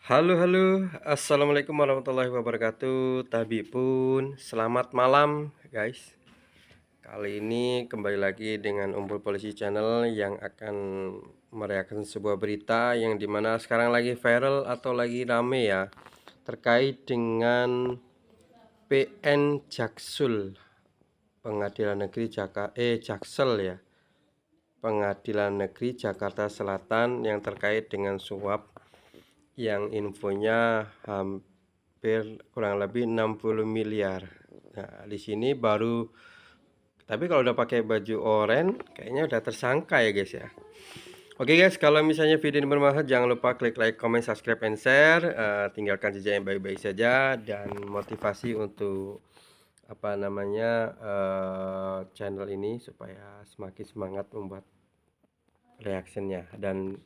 Halo, assalamualaikum warahmatullahi wabarakatuh. Tabi pun, selamat malam, guys. Kali ini kembali lagi dengan Umpul Polisi Channel yang akan mereaksikan sebuah berita yang dimana sekarang lagi viral atau lagi rame ya, terkait dengan PN Jaksul, Pengadilan Negeri Jaksel ya, Pengadilan Negeri Jakarta Selatan yang terkait dengan suap yang infonya hampir kurang lebih 60 miliar. Nah, di sini baru, tapi kalau udah pakai baju oranye kayaknya udah tersangka ya guys ya. Oke guys, kalau misalnya video ini bermanfaat jangan lupa klik like, comment, subscribe, and share. Tinggalkan jejak yang baik-baik saja dan motivasi untuk channel ini supaya semakin semangat membuat reactionnya dan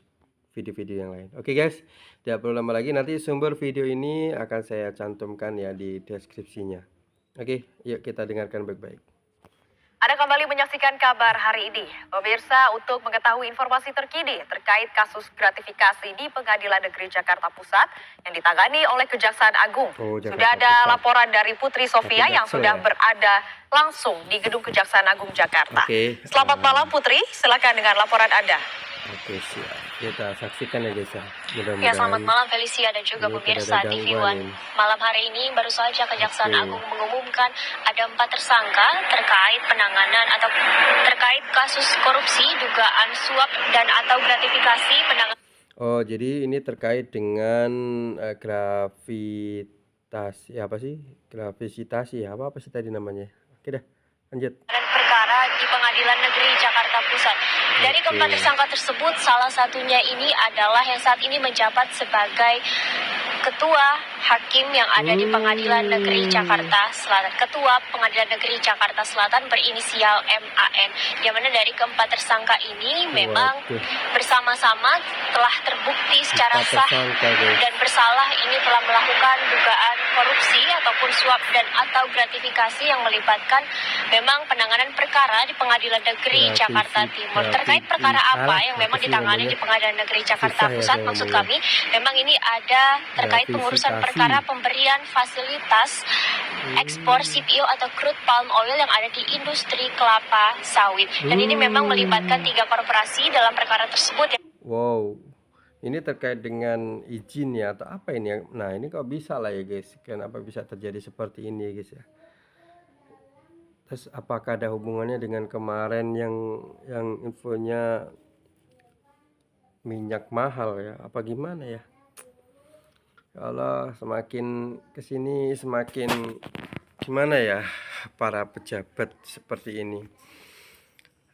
video-video yang lain. Oke guys, tidak perlu lama lagi, nanti sumber video ini akan saya cantumkan ya di deskripsinya. Oke, yuk kita dengarkan baik-baik. Anda kembali menyaksikan kabar hari ini. Pemirsa, untuk mengetahui informasi terkini terkait kasus gratifikasi di Pengadilan Negeri Jakarta Pusat yang ditangani oleh Kejaksaan Agung. Sudah ada laporan dari Putri Sofia yang sudah berada langsung di Gedung Kejaksaan Agung Jakarta. Selamat malam Putri, silakan dengan laporan Anda. Oke, siap. Kita saksikan ya guys ya. Ya, selamat malam Felicia dan juga pemirsa TV One. Malam hari ini baru saja Kejaksaan Agung mengumumkan ada 4 tersangka terkait penanganan atau terkait kasus korupsi, dugaan suap dan atau gratifikasi penanganan. Oh, jadi ini terkait dengan Grafisitasi apa sih tadi namanya? Oke dah, lanjut. Dan perkara di Pengadilan Negeri Jakarta Pusat. Dari keempat tersangka tersebut, salah satunya ini adalah yang saat ini menjabat sebagai Ketua Hakim yang ada di Pengadilan Negeri Jakarta Selatan. Ketua Pengadilan Negeri Jakarta Selatan berinisial MAN. Yang mana dari keempat tersangka ini memang bersama-sama telah terbukti secara sah dan bersalah ini telah melakukan dugaan korupsi ataupun suap dan atau gratifikasi yang melibatkan memang penanganan perkara di Pengadilan Negeri Jakarta Timur. Terkait perkara apa yang memang ditangani di Pengadilan Negeri Jakarta Pusat, maksud kami memang ini ada terkait pengurusan perkara pemberian fasilitas ekspor CPO atau crude palm oil yang ada di industri kelapa sawit. Dan ini memang melibatkan 3 korporasi dalam perkara tersebut. Wow, ini terkait dengan izin ya atau apa ini ya? Nah, ini kok bisa lah ya guys, kenapa bisa terjadi seperti ini ya guys ya. Terus apakah ada hubungannya dengan kemarin yang infonya minyak mahal ya, apa gimana ya? Kalau semakin kesini semakin gimana ya para pejabat seperti ini.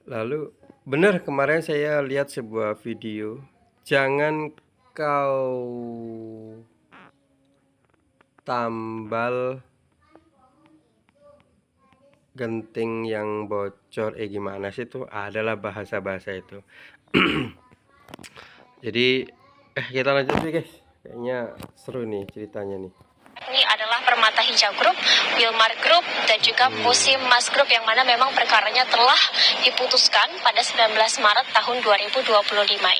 Lalu benar kemarin saya lihat sebuah video, jangan kau tambal genting yang bocor, gimana sih itu, adalah bahasa-bahasa itu. Jadi kita lanjut nih guys, kayaknya seru nih ceritanya nih. Ini adalah Permata Hijau Group, Wilmar Group, dan juga Musim Mas Group yang mana memang perkaranya telah diputuskan pada 19 Maret tahun 2025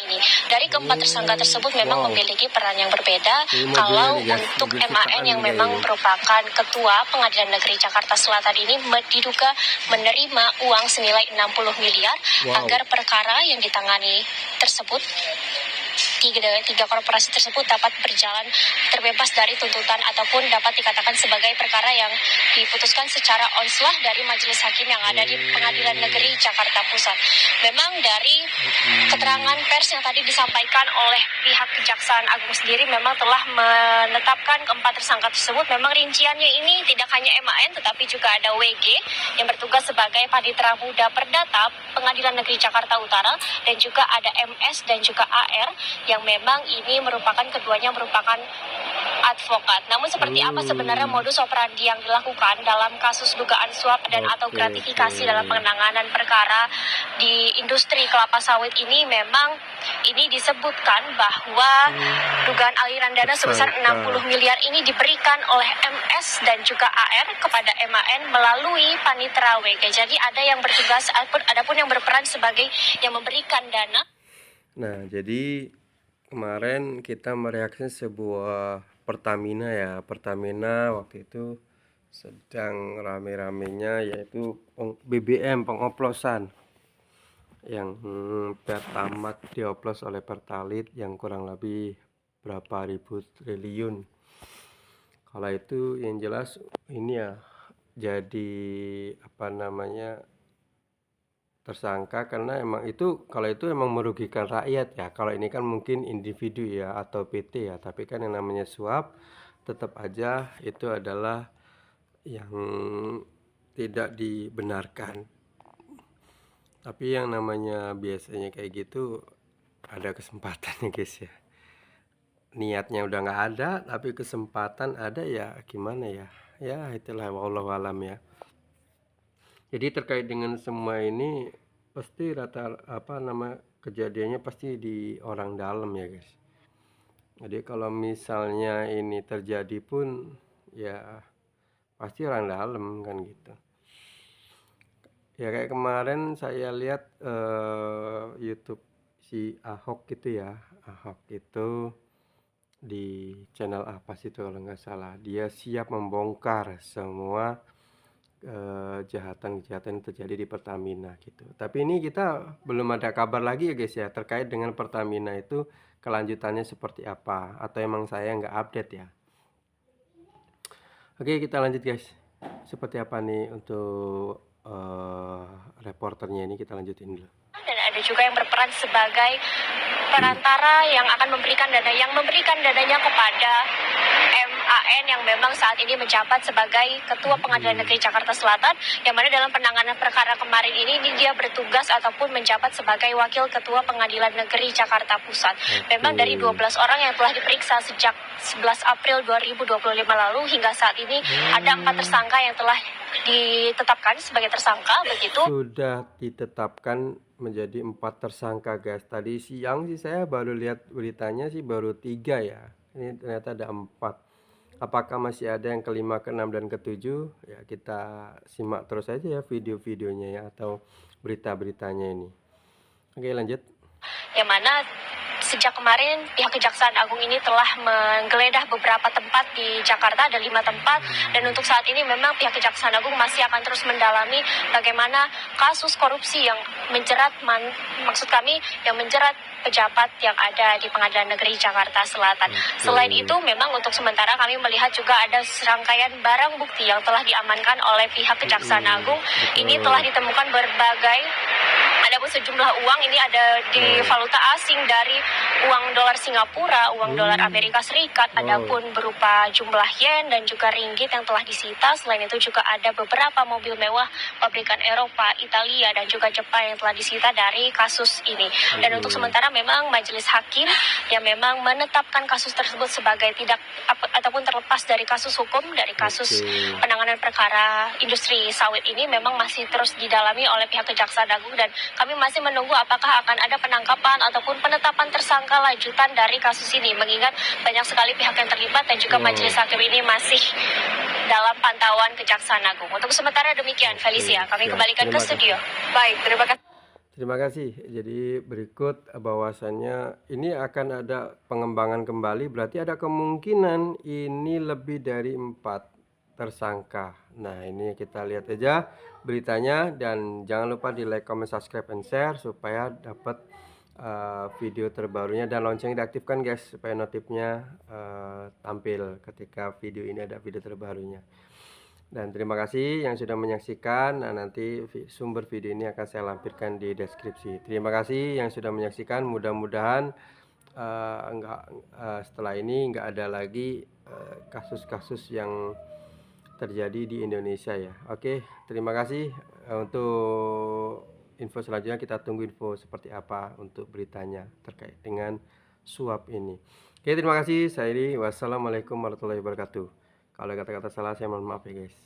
ini. Dari keempat tersangka tersebut memang memiliki peran yang berbeda. Kalau untuk MAN yang memang merupakan Ketua Pengadilan Negeri Jakarta Selatan ini diduga menerima uang senilai 60 miliar agar perkara yang ditangani tersebut tiga korporasi tersebut dapat berjalan terbebas dari tuntutan ataupun dapat dikatakan sebagai perkara yang diputuskan secara onslah dari majelis hakim yang ada di Pengadilan Negeri Jakarta Pusat. Memang dari keterangan pers yang tadi disampaikan oleh pihak Kejaksaan Agung sendiri memang telah menetapkan keempat tersangka tersebut. Memang rinciannya ini tidak hanya MAN tetapi juga ada WG yang bertugas sebagai Panitera Muda Perdata Pengadilan Negeri Jakarta Utara, dan juga ada MS dan juga AR yang memang ini merupakan keduanya merupakan advokat. Namun seperti apa sebenarnya modus operandi yang dilakukan dalam kasus dugaan suap dan atau gratifikasi dalam penanganan perkara di industri kelapa sawit ini, memang ini disebutkan bahwa dugaan aliran dana sebesar 60 miliar ini diberikan oleh MS dan juga AR kepada MAN melalui Panitera WG. Jadi ada yang bertugas, adapun yang berperan sebagai yang memberikan dana. Nah, jadi kemarin kita mereaksi sebuah Pertamina ya. Pertamina waktu itu sedang rame-ramenya yaitu BBM pengoplosan yang Pertamax dioplos oleh Pertalite yang kurang lebih berapa ribu triliun. Kalau itu yang jelas ini ya jadi apa namanya tersangka karena emang itu kalau itu emang merugikan rakyat ya. Kalau ini kan mungkin individu ya atau PT ya, tapi kan yang namanya suap tetap aja itu adalah yang tidak dibenarkan. Tapi yang namanya biasanya kayak gitu ada kesempatannya guys ya. Niatnya udah nggak ada, tapi kesempatan ada ya gimana ya. Ya itulah wallahu alam ya. Jadi terkait dengan semua ini pasti kejadiannya pasti di orang dalam ya guys. Jadi kalau misalnya ini terjadi pun ya pasti orang dalam kan gitu. Ya kayak kemarin saya lihat YouTube si Ahok gitu ya. Ahok itu di channel apa sih itu kalau nggak salah. Dia siap membongkar semua kejahatan-kejahatan yang terjadi di Pertamina gitu. Tapi ini kita belum ada kabar lagi ya guys ya terkait dengan Pertamina itu kelanjutannya seperti apa atau emang saya nggak update ya. Oke kita lanjut guys. Seperti apa nih untuk reporternya ini kita lanjutin dulu. Dan ada juga yang berperan sebagai perantara yang akan memberikan dananya kepada MAN yang memang saat ini menjabat sebagai Ketua Pengadilan Negeri Jakarta Selatan, yang mana dalam penanganan perkara kemarin ini dia bertugas ataupun menjabat sebagai Wakil Ketua Pengadilan Negeri Jakarta Pusat. Memang dari 12 orang yang telah diperiksa sejak 11 April 2025 lalu hingga saat ini ada 4 tersangka yang telah ditetapkan sebagai tersangka begitu. Sudah ditetapkan menjadi 4 tersangka guys. Tadi siang sih saya baru lihat beritanya sih baru 3 ya. Ini ternyata ada 4. Apakah masih ada yang kelima, keenam dan ketujuh? Ya kita simak terus aja ya video-videonya ya atau berita-beritanya ini. Oke lanjut. Yang mana sejak kemarin pihak Kejaksaan Agung ini telah menggeledah beberapa tempat di Jakarta, ada 5 tempat, dan untuk saat ini memang pihak Kejaksaan Agung masih akan terus mendalami bagaimana kasus korupsi yang menjerat yang menjerat pejabat yang ada di Pengadilan Negeri Jakarta Selatan. Selain itu, memang untuk sementara kami melihat juga ada serangkaian barang bukti yang telah diamankan oleh pihak Kejaksaan Agung. Ini telah ditemukan berbagai adapun sejumlah uang ini ada di valuta asing dari uang dolar Singapura, uang dolar Amerika Serikat, adapun berupa jumlah yen dan juga ringgit yang telah disita. Selain itu juga ada beberapa mobil mewah pabrikan Eropa, Italia dan juga Jepang yang telah disita dari kasus ini. Dan untuk sementara memang majelis hakim yang memang menetapkan kasus tersebut sebagai tidak ataupun terlepas dari kasus hukum dari kasus penanganan perkara industri sawit ini memang masih terus didalami oleh pihak Kejaksaan Agung, dan kami masih menunggu apakah akan ada penangkapan ataupun penetapan tersangka lanjutan dari kasus ini, mengingat banyak sekali pihak yang terlibat dan juga majelis hakim ini masih dalam pantauan Kejaksaan Agung. Untuk sementara demikian, Felicia, kami kembalikan ke studio. Baik, terima kasih. Terima kasih. Jadi berikut bahwasannya ini akan ada pengembangan kembali, berarti ada kemungkinan ini lebih dari 4 tersangka. Nah ini kita lihat aja beritanya, dan jangan lupa di like, comment, subscribe, and share supaya dapat video terbarunya, dan lonceng diaktifkan guys supaya notifnya tampil ketika video ini ada video terbarunya. Dan terima kasih yang sudah menyaksikan. Nah, nanti sumber video ini akan saya lampirkan di deskripsi. Terima kasih yang sudah menyaksikan. Mudah-mudahan setelah ini nggak ada lagi kasus-kasus yang terjadi di Indonesia ya. Oke, terima kasih. Untuk info selanjutnya kita tunggu info seperti apa untuk beritanya terkait dengan suap ini. Oke, terima kasih. Saya Iri. Wassalamualaikum warahmatullahi wabarakatuh. Kalau ada kata-kata salah saya mohon maaf ya guys.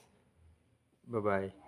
Bye bye.